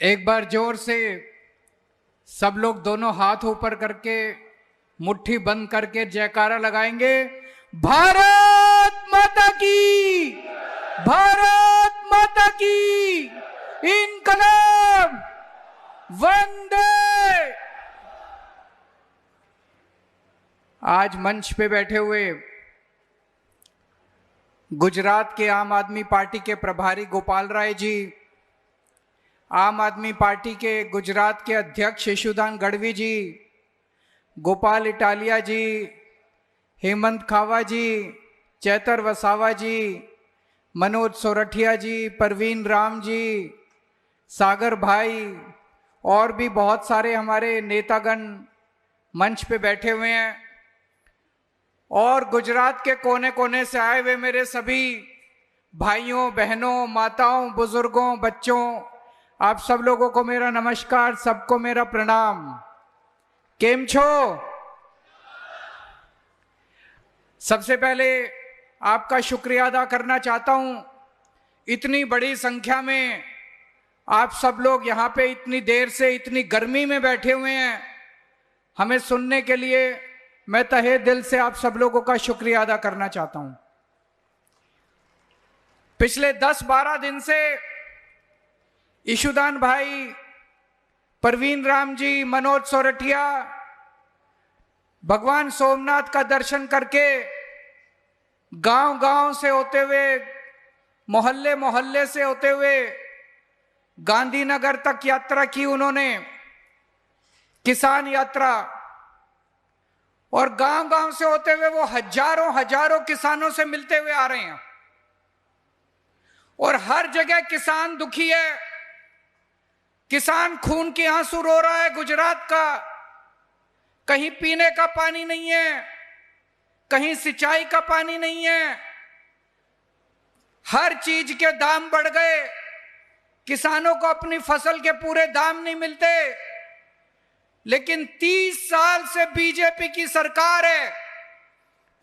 एक बार जोर से सब लोग दोनों हाथ ऊपर करके मुट्ठी बंद करके जयकारा लगाएंगे। भारत माता की, भारत माता की, इनकलाब, वंदे। आज मंच पे बैठे हुए गुजरात के आम आदमी पार्टी के प्रभारी गोपाल राय जी, आम आदमी पार्टी के गुजरात के अध्यक्ष यशुदान गढ़वी जी, गोपाल इटालिया जी, हेमंत खावा जी, चैतर वसावा जी, मनोज सोरठिया जी, परवीन राम जी, सागर भाई और भी बहुत सारे हमारे नेतागण मंच पे बैठे हुए हैं और गुजरात के कोने कोने से आए हुए मेरे सभी भाइयों बहनों माताओं बुजुर्गों बच्चों, आप सब लोगों को मेरा नमस्कार, सबको मेरा प्रणाम। केम छो? सबसे पहले आपका शुक्रिया अदा करना चाहता हूं, इतनी बड़ी संख्या में आप सब लोग यहां पे इतनी देर से इतनी गर्मी में बैठे हुए हैं हमें सुनने के लिए। मैं तहे दिल से आप सब लोगों का शुक्रिया अदा करना चाहता हूं। पिछले 10-12 दिन से यशुदान भाई, परवीन राम जी, मनोज सोरठिया भगवान सोमनाथ का दर्शन करके गांव गांव से होते हुए, मोहल्ले मोहल्ले से होते हुए गांधीनगर तक यात्रा की उन्होंने, किसान यात्रा, और गांव गांव से होते हुए वो हजारों हजारों किसानों से मिलते हुए आ रहे हैं और हर जगह किसान दुखी है, किसान खून के आंसू रो रहा है गुजरात का। कहीं पीने का पानी नहीं है, कहीं सिंचाई का पानी नहीं है, हर चीज के दाम बढ़ गए, किसानों को अपनी फसल के पूरे दाम नहीं मिलते। लेकिन 30 साल से बीजेपी की सरकार है,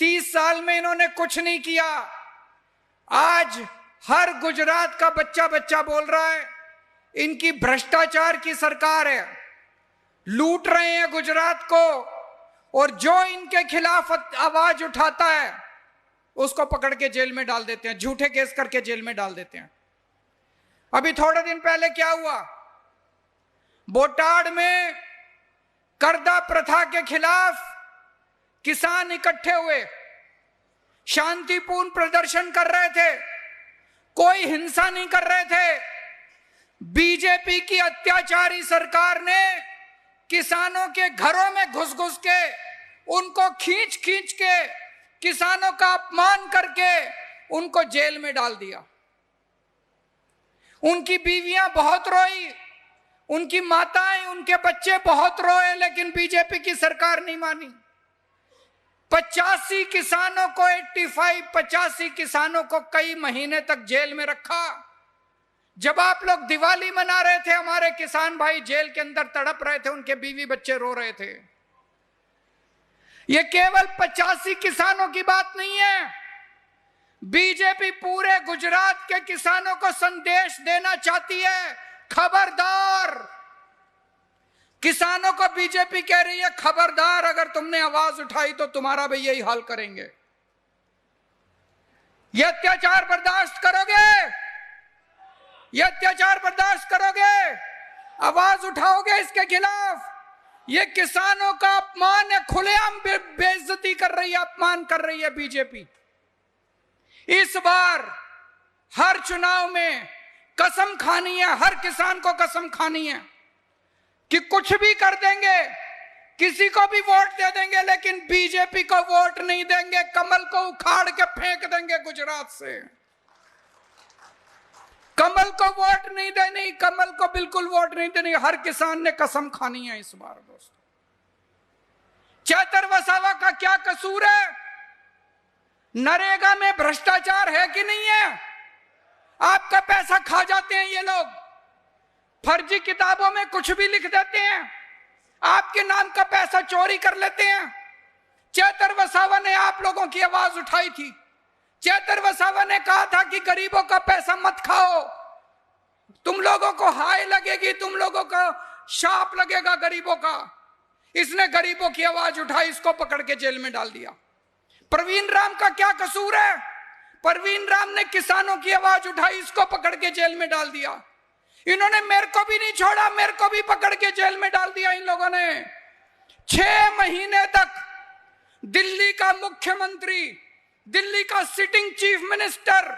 30 साल में इन्होंने कुछ नहीं किया। आज हर गुजरात का बच्चा बच्चा बोल रहा है इनकी भ्रष्टाचार की सरकार है, लूट रहे हैं गुजरात को, और जो इनके खिलाफ आवाज उठाता है उसको पकड़ के जेल में डाल देते हैं, झूठे केस करके जेल में डाल देते हैं। अभी थोड़े दिन पहले क्या हुआ, बोटाड़ में करदा प्रथा के खिलाफ किसान इकट्ठे हुए, शांतिपूर्ण प्रदर्शन कर रहे थे, कोई हिंसा नहीं कर रहे थे। बीजेपी की अत्याचारी सरकार ने किसानों के घरों में घुस घुस के, उनको खींच खींच के, किसानों का अपमान करके उनको जेल में डाल दिया। उनकी बीवियां बहुत रोई, उनकी माताएं, उनके बच्चे बहुत रोए, लेकिन बीजेपी की सरकार नहीं मानी। 85 किसानों को 85 किसानों को कई महीने तक जेल में रखा। जब आप लोग दिवाली मना रहे थे, हमारे किसान भाई जेल के अंदर तड़प रहे थे, उनके बीवी बच्चे रो रहे थे। यह केवल 85 किसानों की बात नहीं है, बीजेपी पूरे गुजरात के किसानों को संदेश देना चाहती है, खबरदार। किसानों को बीजेपी कह रही है खबरदार, अगर तुमने आवाज उठाई तो तुम्हारा भी यही हाल करेंगे। ये अत्याचार बर्दाश्त करोगे? ये अत्याचार बर्दाश्त करोगे? आवाज उठाओगे इसके खिलाफ? ये किसानों का अपमान है, खुलेआम बेइज्जती कर रही है, अपमान कर रही है बीजेपी। इस बार हर चुनाव में कसम खानी है, हर किसान को कसम खानी है कि कुछ भी कर देंगे, किसी को भी वोट दे देंगे, लेकिन बीजेपी को वोट नहीं देंगे। कमल को उखाड़ के फेंक देंगे गुजरात से। कमल को वोट नहीं देनी, कमल को बिल्कुल वोट नहीं देनी। हर किसान ने कसम खानी है इस बार। दोस्तों, चैतर वसावा का क्या कसूर है? नरेगा में भ्रष्टाचार है कि नहीं है? आपका पैसा खा जाते हैं ये लोग, फर्जी किताबों में कुछ भी लिख देते हैं, आपके नाम का पैसा चोरी कर लेते हैं। चैतर वसावा ने आप लोगों की आवाज उठाई थी, चैतर वसावा ने कहा था कि गरीबों का पैसा मत खाओ, तुम लोगों को हाय लगेगी, तुम तुम लोगों को शाप लगेगा गरीबों का। इसने गरीबों की आवाज उठाई, इसको पकड़ के जेल में डाल दिया। प्रवीण राम का क्या कसूर है? प्रवीण राम ने किसानों की आवाज उठाई, इसको पकड़ के जेल में डाल दिया। इन्होंने मेरे को भी नहीं छोड़ा, मेरे को भी पकड़ के जेल में डाल दिया इन लोगों ने। 6 महीने तक दिल्ली का मुख्यमंत्री, दिल्ली का सिटिंग चीफ मिनिस्टर,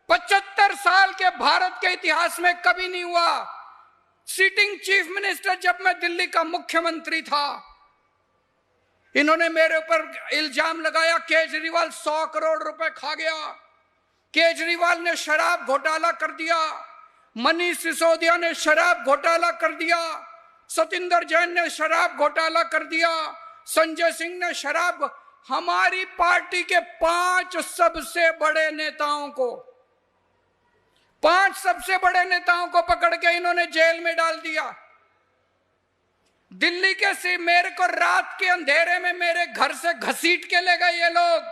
75 साल के भारत के इतिहास में कभी नहीं हुआ। सिटिंग चीफ मिनिस्टर जब मैं दिल्ली का मुख्यमंत्री था, इन्होंने मेरे ऊपर इल्जाम लगाया केजरीवाल 100 करोड़ रुपए खा गया, केजरीवाल ने शराब घोटाला कर दिया, मनीष सिसोदिया ने शराब घोटाला कर दिया, सतिंदर जैन ने शराब घोटाला कर दिया, संजय सिंह ने शराब। हमारी पार्टी के 5 सबसे बड़े नेताओं को, 5 सबसे बड़े नेताओं को पकड़ के इन्होंने जेल में डाल दिया। दिल्ली के से मेरे को रात के अंधेरे में मेरे घर से घसीट के ले गए ये लोग,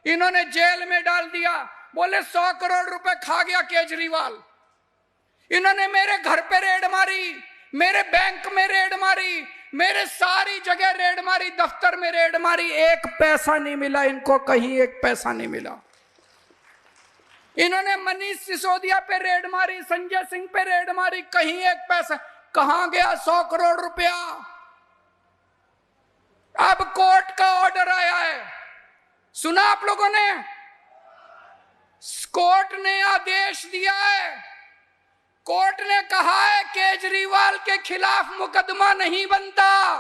इन्होंने जेल में डाल दिया। बोले 100 करोड़ रुपए खा गया केजरीवाल। इन्होंने मेरे घर पे रेड मारी, मेरे बैंक में रेड मारी, मेरे सारी जगह रेड मारी, दफ्तर में रेड मारी, एक पैसा नहीं मिला इनको, कहीं एक पैसा नहीं मिला। इन्होंने मनीष सिसोदिया पे रेड मारी, संजय सिंह पे रेड मारी, कहीं एक पैसा। कहां गया 100 करोड़ रुपया? अब कोर्ट का ऑर्डर आया है, सुना आप लोगों ने? कोर्ट ने आदेश दिया है, कोर्ट ने कहा है केजरीवाल के खिलाफ मुकदमा नहीं बनता,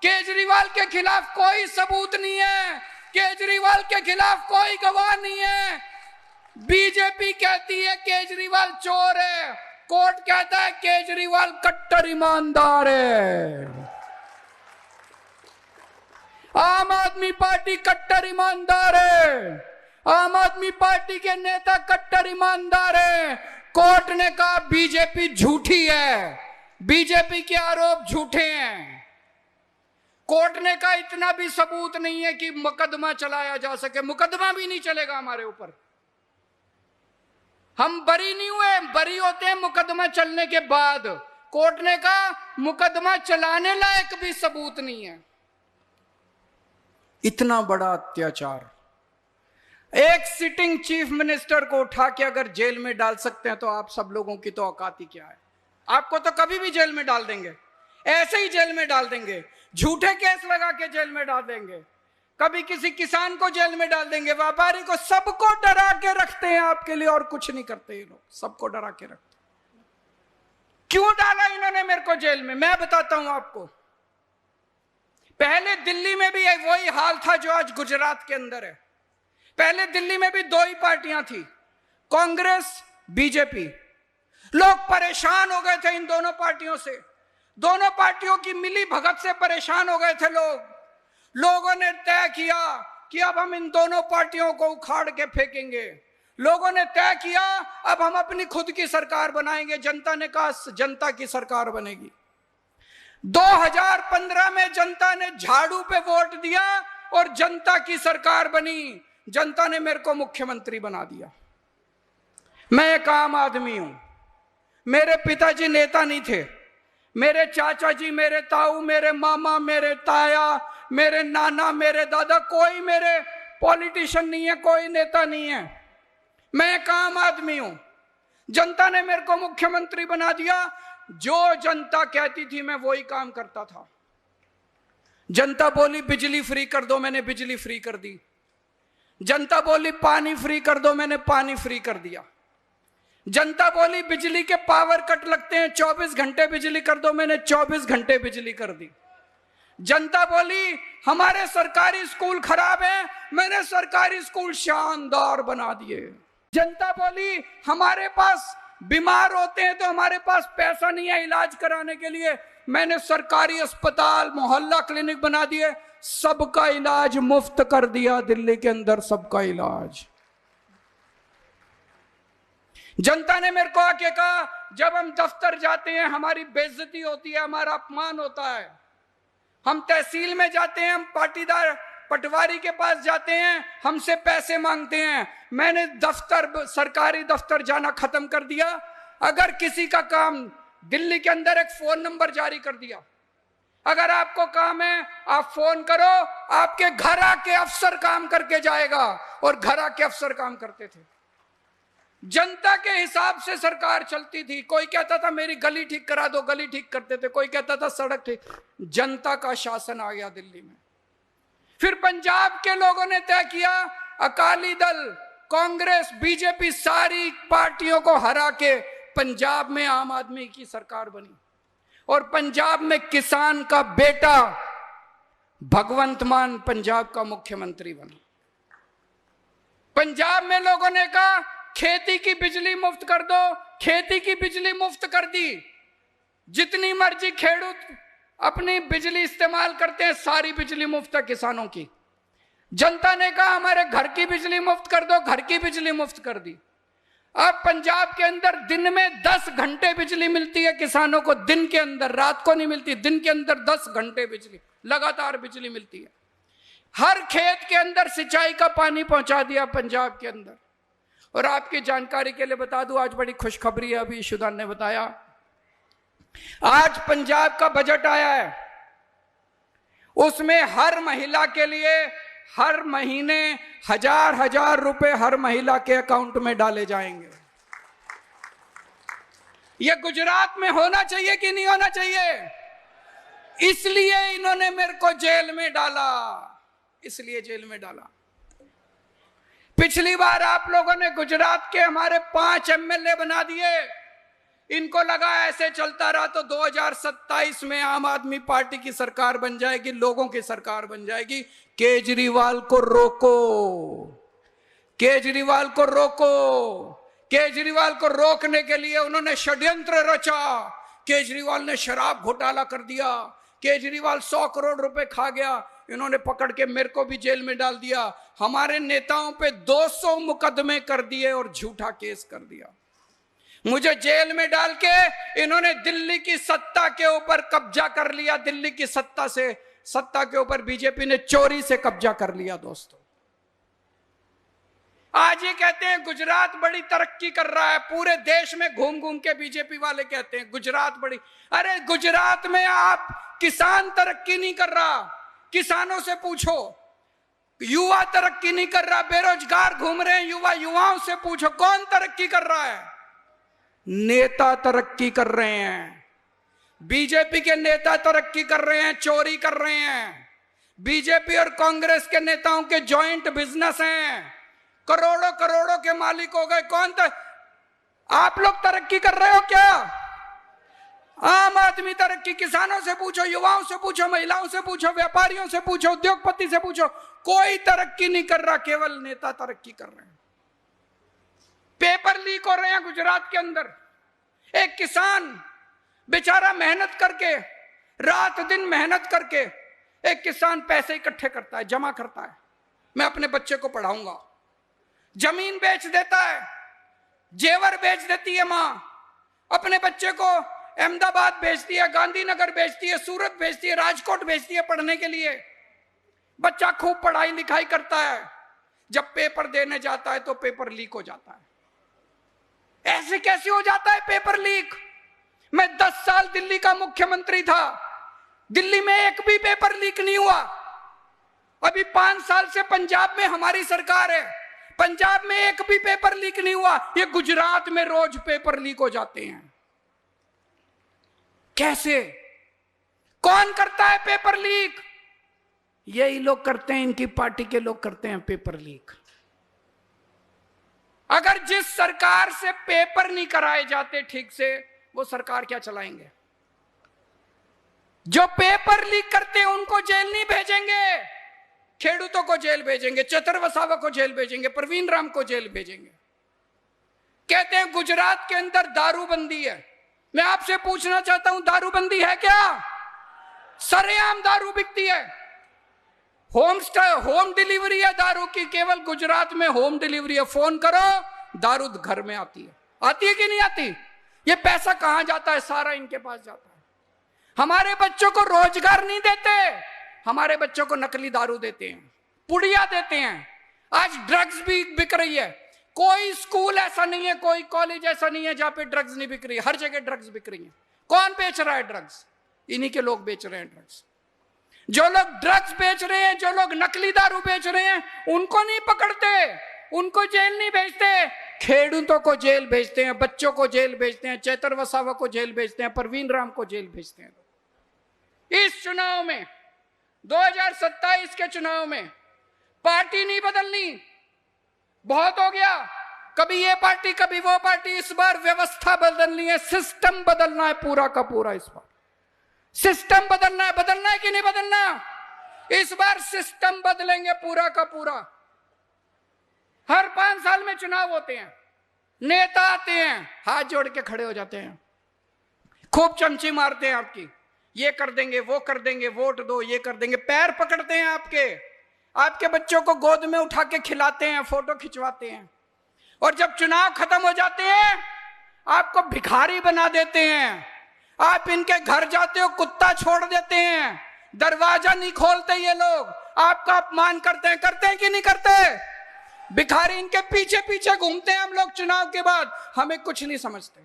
केजरीवाल के खिलाफ कोई सबूत नहीं है, केजरीवाल के खिलाफ कोई गवाह नहीं है। बीजेपी कहती है केजरीवाल चोर है, कोर्ट कहता है केजरीवाल कट्टर ईमानदार है। आम आदमी पार्टी कट्टर ईमानदार है, आम आदमी पार्टी के नेता कट्टर ईमानदार है। कोर्ट ने कहा बीजेपी झूठी है, बीजेपी के आरोप झूठे हैं। कोर्ट ने कहा इतना भी सबूत नहीं है कि मुकदमा चलाया जा सके, मुकदमा भी नहीं चलेगा हमारे ऊपर, हम बरी नहीं हुए, बरी होते हैं मुकदमा चलने के बाद। कोर्ट ने कहा मुकदमा चलाने लायक भी सबूत नहीं है। इतना बड़ा अत्याचार, एक सिटिंग चीफ मिनिस्टर को उठा के अगर जेल में डाल सकते हैं तो आप सब लोगों की तो औकात ही क्या है? आपको तो कभी भी जेल में डाल देंगे, ऐसे ही जेल में डाल देंगे, झूठे केस लगा के जेल में डाल देंगे, कभी किसी किसान को जेल में डाल देंगे, व्यापारी को, सबको डरा के रखते हैं आपके लिए और कुछ नहीं करते ये लोग, सबको डरा के रखते। क्यों डाला इन्होंने मेरे को जेल में? मैं बताता हूं आपको। पहले दिल्ली में भी वही हाल था जो आज गुजरात के अंदर है। पहले दिल्ली में भी 2 ही पार्टियां थी, कांग्रेस, बीजेपी। लोग परेशान हो गए थे इन दोनों पार्टियों से, दोनों पार्टियों की मिली भगत से परेशान हो गए थे लोग। लोगों ने तय किया कि अब हम इन दोनों पार्टियों को उखाड़ के फेंकेंगे। लोगों ने तय किया अब हम अपनी खुद की सरकार बनाएंगे। जनता ने कहा जनता की सरकार बनेगी। 2015 में जनता ने झाड़ू पे वोट दिया और जनता की सरकार बनी। जनता ने मेरे को मुख्यमंत्री बना दिया। मैं एक आम आदमी हूं, मेरे पिताजी नेता नहीं थे, मेरे चाचा जी, मेरे ताऊ, मेरे मामा, मेरे ताया, मेरे नाना, मेरे दादा, कोई मेरे पॉलिटिशियन नहीं है, कोई नेता नहीं है। मैं एक आम आदमी हूं। जनता ने मेरे को मुख्यमंत्री बना दिया। जो जनता कहती थी मैं वही काम करता था। जनता बोली बिजली फ्री कर दो, मैंने बिजली फ्री कर दी। जनता बोली पानी फ्री कर दो, मैंने पानी फ्री कर दिया। जनता बोली बिजली के पावर कट लगते हैं, 24 घंटे बिजली कर दो, मैंने 24 घंटे बिजली कर दी। जनता बोली हमारे सरकारी स्कूल खराब हैं, मैंने सरकारी स्कूल शानदार बना दिए। जनता बोली हमारे पास बीमार होते हैं तो हमारे पास पैसा नहीं है इलाज कराने के लिए, मैंने सरकारी अस्पताल, मोहल्ला क्लिनिक बना दिए, सबका इलाज मुफ्त कर दिया दिल्ली के अंदर, सबका इलाज। जनता ने मेरे को आके कहा जब हम दफ्तर जाते हैं हमारी बेइज्जती होती है, हमारा अपमान होता है। हम तहसील में जाते हैं, हम पाटीदार पटवारी के पास जाते हैं, हमसे पैसे मांगते हैं। मैंने दफ्तर, सरकारी दफ्तर जाना खत्म कर दिया। अगर किसी का काम दिल्ली के अंदर एक फोन नंबर जारी कर दिया, अगर आपको काम है आप फोन करो, आपके घर आके अफसर काम करके जाएगा। और घर आके अफसर काम करते थे। जनता के हिसाब से सरकार चलती थी। कोई कहता था मेरी गली ठीक करा दो, गली ठीक करते थे। कोई कहता था सड़क ठीक। जनता का शासन आ गया दिल्ली में। फिर पंजाब के लोगों ने तय किया, अकाली दल, कांग्रेस, बीजेपी, सारी पार्टियों को हरा के पंजाब में आम आदमी की सरकार बनी। और पंजाब में किसान का बेटा भगवंत मान पंजाब का मुख्यमंत्री बना। पंजाब में लोगों ने कहा खेती की बिजली मुफ्त कर दो, खेती की बिजली मुफ्त कर दी। जितनी मर्जी खेडूत अपनी बिजली इस्तेमाल करते हैं, सारी बिजली मुफ्त है किसानों की। जनता ने कहा हमारे घर की बिजली मुफ्त कर दो, घर की बिजली मुफ्त कर दी। अब पंजाब के अंदर दिन में 10 घंटे बिजली मिलती है किसानों को, दिन के अंदर, रात को नहीं मिलती, दिन के अंदर 10 घंटे बिजली, लगातार बिजली मिलती है। हर खेत के अंदर सिंचाई का पानी पहुंचा दिया पंजाब के अंदर। और आपकी जानकारी के लिए बता दूं, आज बड़ी खुशखबरी है, अभी ईशुदान ने बताया, आज पंजाब का बजट आया है, उसमें हर महिला के लिए हर महीने 1000 रुपए हर महिला के अकाउंट में डाले जाएंगे। यह गुजरात में होना चाहिए कि नहीं होना चाहिए? इसलिए इन्होंने मेरे को जेल में डाला, इसलिए जेल में डाला। पिछली बार आप लोगों ने गुजरात के हमारे 5 एमएलए बना दिए। इनको लगा ऐसे चलता रहा तो 2027 में आम आदमी पार्टी की सरकार बन जाएगी, लोगों की सरकार बन जाएगी। केजरीवाल को रोको, केजरीवाल को रोको। केजरीवाल को रोकने के लिए उन्होंने षड्यंत्र रचा। केजरीवाल ने शराब घोटाला कर दिया, केजरीवाल 100 करोड़ रुपए खा गया, इन्होंने पकड़ के मेरे को भी जेल में डाल दिया। हमारे नेताओं पे 200 मुकदमे कर दिए और झूठा केस कर दिया। मुझे जेल में डाल के इन्होंने दिल्ली की सत्ता के ऊपर कब्जा कर लिया। दिल्ली की सत्ता के ऊपर बीजेपी ने चोरी से कब्जा कर लिया। दोस्तों, आज ये कहते हैं गुजरात बड़ी तरक्की कर रहा है, पूरे देश में घूम घूम के बीजेपी वाले कहते हैं गुजरात बड़ी। अरे गुजरात में आप किसान तरक्की नहीं कर रहा, किसानों से पूछो। युवा तरक्की नहीं कर रहा, बेरोजगार घूम रहे हैं युवाओं से पूछो कौन तरक्की कर रहा है? नेता तरक्की कर रहे हैं। बीजेपी के नेता तरक्की कर रहे हैं, चोरी कर रहे हैं। बीजेपी और कांग्रेस के नेताओं के जॉइंट बिजनेस हैं, करोड़ों करोड़ों के मालिक हो गए। आप लोग तरक्की कर रहे हो क्या? आम आदमी तरक्की, किसानों से पूछो, युवाओं से पूछो, महिलाओं से पूछो, व्यापारियों से पूछो, उद्योगपति से पूछो, कोई तरक्की नहीं कर रहा, केवल नेता तरक्की कर रहे हैं। पेपर लीक हो रहे हैं गुजरात के अंदर। एक किसान बेचारा मेहनत करके, रात दिन मेहनत करके, एक किसान पैसे इकट्ठे करता है, जमा करता है, मैं अपने बच्चे को पढ़ाऊंगा। जमीन बेच देता है, जेवर बेच देती है मां, अपने बच्चे को अहमदाबाद भेजती है, गांधीनगर भेजती है, सूरत भेजती है, राजकोट भेजती है पढ़ने के लिए। बच्चा खूब पढ़ाई लिखाई करता है, जब पेपर देने जाता है तो पेपर लीक हो जाता है। ऐसे कैसे हो जाता है पेपर लीक? मैं 10 साल दिल्ली का मुख्यमंत्री था, दिल्ली में एक भी पेपर लीक नहीं हुआ। अभी 5 साल से पंजाब में हमारी सरकार है, पंजाब में एक भी पेपर लीक नहीं हुआ। ये गुजरात में रोज पेपर लीक हो जाते हैं। कैसे? कौन करता है पेपर लीक? यही लोग करते हैं, इनकी पार्टी के लोग करते हैं पेपर लीक। अगर जिस सरकार से पेपर नहीं कराए जाते ठीक से, वो सरकार क्या चलाएंगे? जो पेपर लीक करते हैं उनको जेल नहीं भेजेंगे, खेडूतों को जेल भेजेंगे, चतर वसावा को जेल भेजेंगे, प्रवीण राम को जेल भेजेंगे। कहते हैं गुजरात के अंदर दारूबंदी है। मैं आपसे पूछना चाहता हूं, दारूबंदी है क्या? सरेआम दारू बिकती है, होम डिलीवरी है दारू की, केवल गुजरात में होम डिलीवरी है। फोन करो, दारू घर में आती है कि नहीं आती? ये पैसा कहां जाता है? सारा इनके पास जाता है। हमारे बच्चों को रोजगार नहीं देते, हमारे बच्चों को नकली दारू देते हैं, पुड़िया देते हैं। आज ड्रग्स भी बिक रही है। कोई स्कूल ऐसा नहीं है, कोई कॉलेज ऐसा नहीं है जहां पे ड्रग्स नहीं बिक रही है, हर जगह ड्रग्स बिक रही है। कौन बेच रहा है ड्रग्स? इन्हीं के लोग बेच रहे हैं ड्रग्स। जो लोग ड्रग्स बेच रहे हैं, जो लोग नकली दारू बेच रहे हैं, उनको नहीं पकड़ते, उनको जेल नहीं भेजते, खेडूतों को जेल भेजते हैं, बच्चों को जेल भेजते हैं, चैतर वसावा को जेल भेजते हैं, परवीन राम को जेल भेजते हैं। इस चुनाव में 2027 के चुनाव में पार्टी नहीं बदलनी, बहुत हो गया, कभी ये पार्टी कभी वो पार्टी। इस बार व्यवस्था बदलनी है, सिस्टम बदलना है पूरा का पूरा। इस बार सिस्टम बदलना है कि नहीं बदलना? इस बार सिस्टम बदलेंगे पूरा का पूरा। हर 5 साल में चुनाव होते हैं, नेता आते हैं, हाथ जोड़ के खड़े हो जाते हैं, खूब चमची मारते हैं आपकी, ये कर देंगे, वो कर देंगे, वोट दो, ये कर देंगे, पैर पकड़ते हैं आपके बच्चों को गोद में उठा के खिलाते हैं, फोटो खिंचवाते हैं, और जब चुनाव खत्म हो जाते हैं आपको भिखारी बना देते हैं। आप इनके घर जाते हो, कुत्ता छोड़ देते हैं, दरवाजा नहीं खोलते ये लोग, आपका अपमान करते हैं कि नहीं करते? भिखारी इनके पीछे पीछे घूमते हैं हम लोग चुनाव के बाद, हमें कुछ नहीं समझते,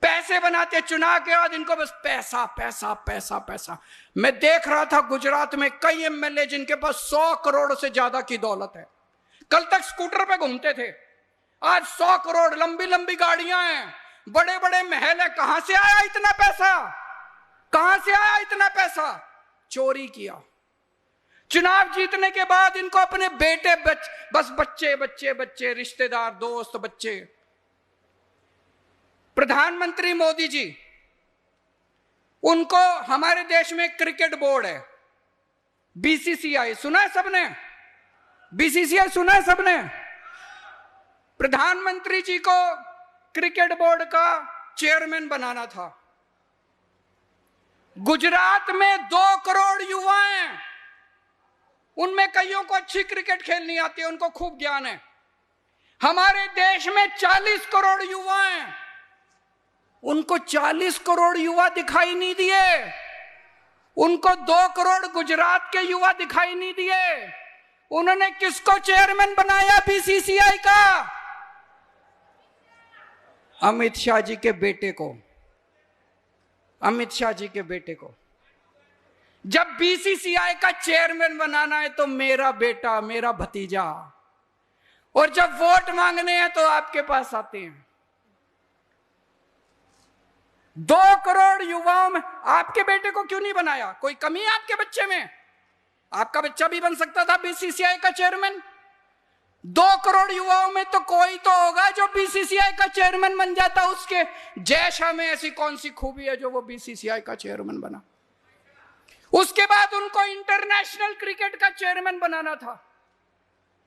पैसे बनाते हैं चुनाव के बाद, इनको बस पैसा पैसा पैसा पैसा। मैं देख रहा था गुजरात में कई एमएलए जिनके पास 100 करोड़ से ज्यादा की दौलत है, कल तक स्कूटर पे घूमते थे, आज 100 करोड़, लंबी लंबी गाड़ियां हैं, बड़े बड़े महल है। कहां से आया इतना पैसा? कहां से आया इतना पैसा? चोरी किया। चुनाव जीतने के बाद इनको अपने बेटे बस बच्चे बच्चे बच्चे, रिश्तेदार, दोस्त, बच्चे। प्रधानमंत्री मोदी जी, उनको हमारे देश में क्रिकेट बोर्ड है, बीसीसीआई, सुना है सबने? बीसीसीआई सुना है सबने? प्रधानमंत्री जी को क्रिकेट बोर्ड का चेयरमैन बनाना था। गुजरात में 2 करोड़ युवा हैं, उनमें कईयों को अच्छी क्रिकेट खेलनी आती है, उनको खूब ज्ञान है। हमारे देश में 40 करोड़ युवा हैं, उनको 40 करोड़ युवा दिखाई नहीं दिए, उनको 2 करोड़ गुजरात के युवा दिखाई नहीं दिए। उन्होंने किसको चेयरमैन बनाया बीसीसीआई का? अमित शाह जी के बेटे को, अमित शाह जी के बेटे को। जब बीसीसीआई का चेयरमैन बनाना है तो मेरा बेटा, मेरा भतीजा, और जब वोट मांगने हैं तो आपके पास आते हैं। 2 करोड़ युवाओं में आपके बेटे को क्यों नहीं बनाया? कोई कमी है आपके बच्चे में? आपका बच्चा भी बन सकता था बीसीसीआई का चेयरमैन। 2 करोड़ युवाओं में तो कोई तो होगा जो बीसीसीआई का चेयरमैन बन जाता। उसके जैसा में ऐसी कौन सी खूबी है जो वो बीसीसीआई का चेयरमैन बना? उसके बाद उनको इंटरनेशनल क्रिकेट का चेयरमैन बनाना था।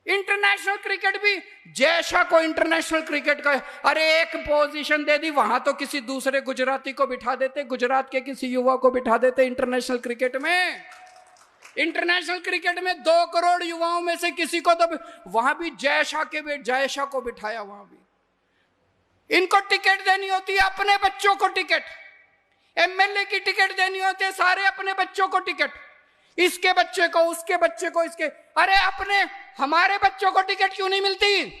इंटरनेशनल क्रिकेट भी जैसा को इंटरनेशनल क्रिकेट का, अरे एक पोजीशन दे दी, वहां तो किसी दूसरे गुजराती को बिठा देते, गुजरात के किसी युवा को बिठा देते इंटरनेशनल क्रिकेट में। इंटरनेशनल क्रिकेट में 2 करोड़ युवाओं में से किसी को तो वहां भी जयशाह को बिठाया। वहां भी इनको टिकट देनी होती है, अपने बच्चों को टिकट, एमएलए की टिकट देनी होती है, सारे अपने बच्चों को टिकट, इसके बच्चे को, उसके बच्चे को, इसके। अरे अपने हमारे बच्चों को टिकट क्यों नहीं मिलती?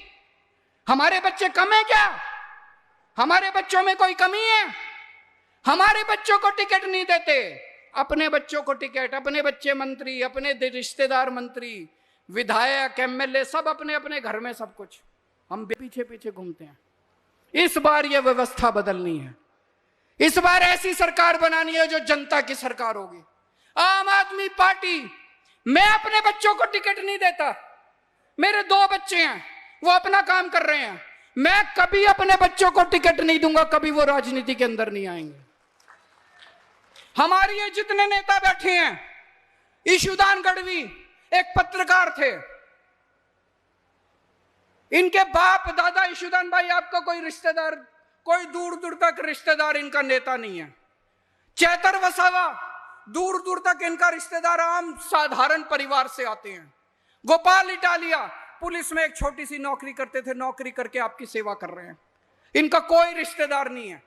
हमारे बच्चे कम है क्या? हमारे बच्चों में कोई कमी है? हमारे बच्चों को टिकट नहीं देते, अपने बच्चों को टिकट, अपने बच्चे मंत्री, अपने रिश्तेदार मंत्री, विधायक, एमएलए, सब अपने अपने घर में सब कुछ, हम पीछे पीछे घूमते हैं। इस बार यह व्यवस्था बदलनी है, इस बार ऐसी सरकार बनानी है जो जनता की सरकार होगी। आम आदमी पार्टी, मैं अपने बच्चों को टिकट नहीं देता, मेरे 2 बच्चे हैं, वो अपना काम कर रहे हैं, मैं कभी अपने बच्चों को टिकट नहीं दूंगा, कभी वो राजनीति के अंदर नहीं आएंगे। हमारे ये जितने नेता बैठे हैं, ईशुदान गढ़वी एक पत्रकार थे, इनके बाप दादा ईशुदान भाई, आपका कोई रिश्तेदार, कोई दूर दूर तक रिश्तेदार इनका नेता नहीं है। चैतर वसावा, दूर दूर तक इनका रिश्तेदार आम साधारण परिवार से आते हैं। गोपाल इटालिया पुलिस में एक छोटी सी नौकरी करते थे, नौकरी करके आपकी सेवा कर रहे हैं, इनका कोई रिश्तेदार नहीं है।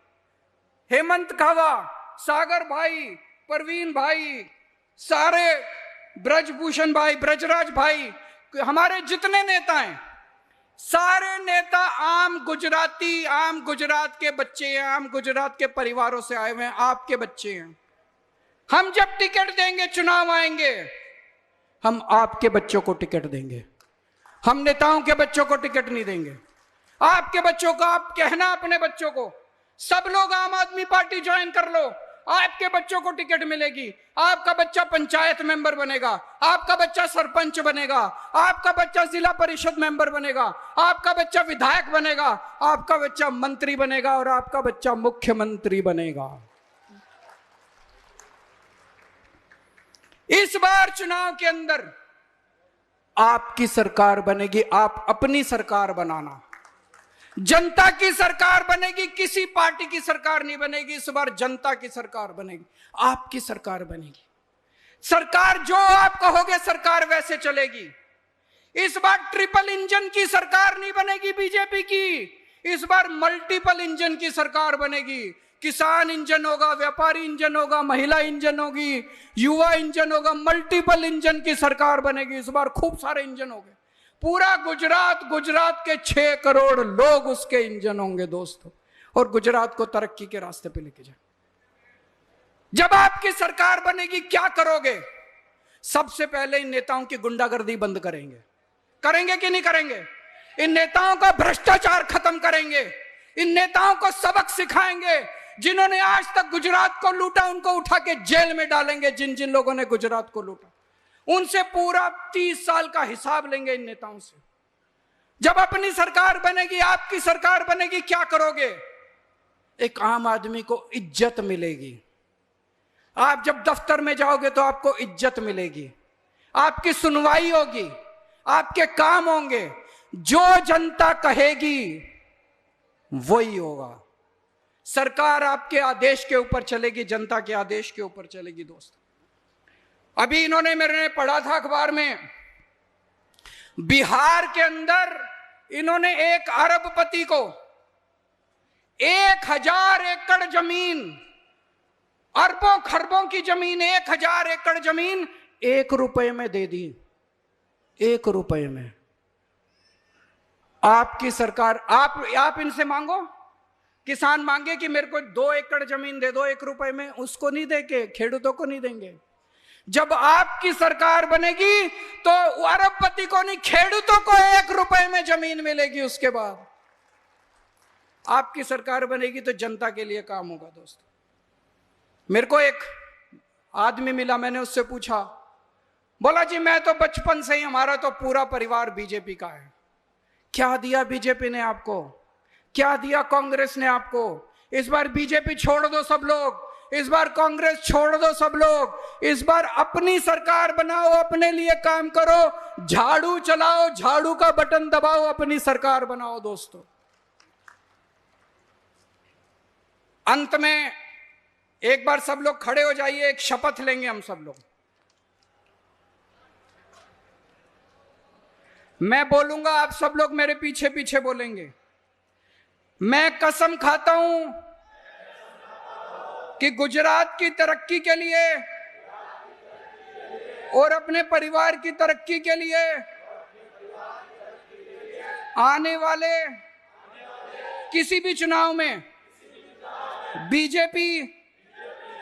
हेमंत खावा, सागर भाई, परवीन भाई, सारे ब्रजभूषण भाई, ब्रजराज भाई, हमारे जितने नेता हैं सारे नेता आम गुजराती, आम गुजरात के बच्चे हैं, आम गुजरात के परिवारों से आए हुए हैं, आपके बच्चे हैं। हम जब टिकट देंगे, चुनाव आएंगे, हम आपके बच्चों को टिकट देंगे, हम नेताओं के बच्चों को टिकट नहीं देंगे। आपके बच्चों को आप कहना अपने बच्चों को, सब लोग आम आदमी पार्टी ज्वाइन कर लो, आपके बच्चों को टिकट मिलेगी, आपका बच्चा पंचायत मेंबर बनेगा, आपका बच्चा सरपंच बनेगा, आपका बच्चा जिला परिषद मेंबर बनेगा, आपका बच्चा विधायक बनेगा, आपका बच्चा मंत्री बनेगा और आपका बच्चा मुख्यमंत्री बनेगा। इस बार चुनाव के अंदर आपकी सरकार बनेगी, आप अपनी सरकार बनाना, जनता की सरकार बनेगी, किसी पार्टी की सरकार नहीं बनेगी। इस बार जनता की सरकार बनेगी, आपकी सरकार बनेगी। सरकार जो आप कहोगे सरकार वैसे चलेगी। इस बार ट्रिपल इंजन की सरकार नहीं बनेगी बीजेपी की, इस बार मल्टीपल इंजन की सरकार बनेगी। किसान इंजन होगा, व्यापारी इंजन होगा, महिला इंजन होगी, युवा इंजन होगा, मल्टीपल इंजन की सरकार बनेगी। इस बार खूब सारे इंजन होंगे, पूरा गुजरात, गुजरात के 6 करोड़ लोग उसके इंजन होंगे दोस्तों, और गुजरात को तरक्की के रास्ते पे लेके जाए। जब आपकी सरकार बनेगी क्या करोगे? सबसे पहले इन नेताओं की गुंडागर्दी बंद करेंगे। करेंगे कि नहीं करेंगे? इन नेताओं का भ्रष्टाचार खत्म करेंगे, इन नेताओं को सबक सिखाएंगे। जिन्होंने आज तक गुजरात को लूटा उनको उठा के जेल में डालेंगे। जिन जिन लोगों ने गुजरात को लूटा उनसे पूरा 30 साल का हिसाब लेंगे इन नेताओं से। जब अपनी सरकार बनेगी, आपकी सरकार बनेगी, क्या करोगे? एक आम आदमी को इज्जत मिलेगी। आप जब दफ्तर में जाओगे तो आपको इज्जत मिलेगी, आपकी सुनवाई होगी, आपके काम होंगे। जो जनता कहेगी वही होगा। सरकार आपके आदेश के ऊपर चलेगी, जनता के आदेश के ऊपर चलेगी दोस्त। अभी इन्होंने, मैंने पढ़ा था अखबार में, बिहार के अंदर इन्होंने एक अरबपति को 1000 एकड़ जमीन, अरबों खरबों की जमीन, 1000 एकड़ जमीन 1 रुपए में दे दी। 1 रुपए में। आपकी सरकार, आप इनसे मांगो, किसान मांगे कि मेरे को 2 एकड़ जमीन दे दो 1 रुपए में, उसको नहीं देके, खेडूतों को नहीं देंगे। जब आपकी सरकार बनेगी तो अरबपति को नहीं, खेडूतों को 1 रुपए में जमीन मिलेगी। उसके बाद आपकी सरकार बनेगी तो जनता के लिए काम होगा दोस्तों। मेरे को एक आदमी मिला, मैंने उससे पूछा, बोला जी मैं तो बचपन से ही, हमारा तो पूरा परिवार बीजेपी का है। क्या दिया बीजेपी ने आपको? क्या दिया कांग्रेस ने आपको? इस बार बीजेपी छोड़ दो सब लोग, इस बार कांग्रेस छोड़ दो सब लोग, इस बार अपनी सरकार बनाओ, अपने लिए काम करो, झाड़ू चलाओ, झाड़ू का बटन दबाओ, अपनी सरकार बनाओ दोस्तों। अंत में एक बार सब लोग खड़े हो जाइए, एक शपथ लेंगे हम सब लोग। मैं बोलूंगा, आप सब लोग मेरे पीछे पीछे बोलेंगे। मैं कसम खाता हूं कि गुजरात की तरक्की के लिए और अपने परिवार की तरक्की के लिए आने वाले किसी भी चुनाव में बीजेपी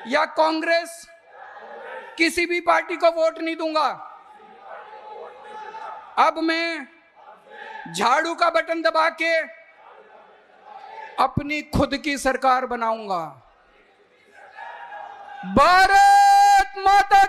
या कांग्रेस, किसी भी पार्टी को वोट नहीं दूंगा। अब मैं झाड़ू का बटन दबा के अपनी खुद की सरकार बनाऊंगा। भारत माता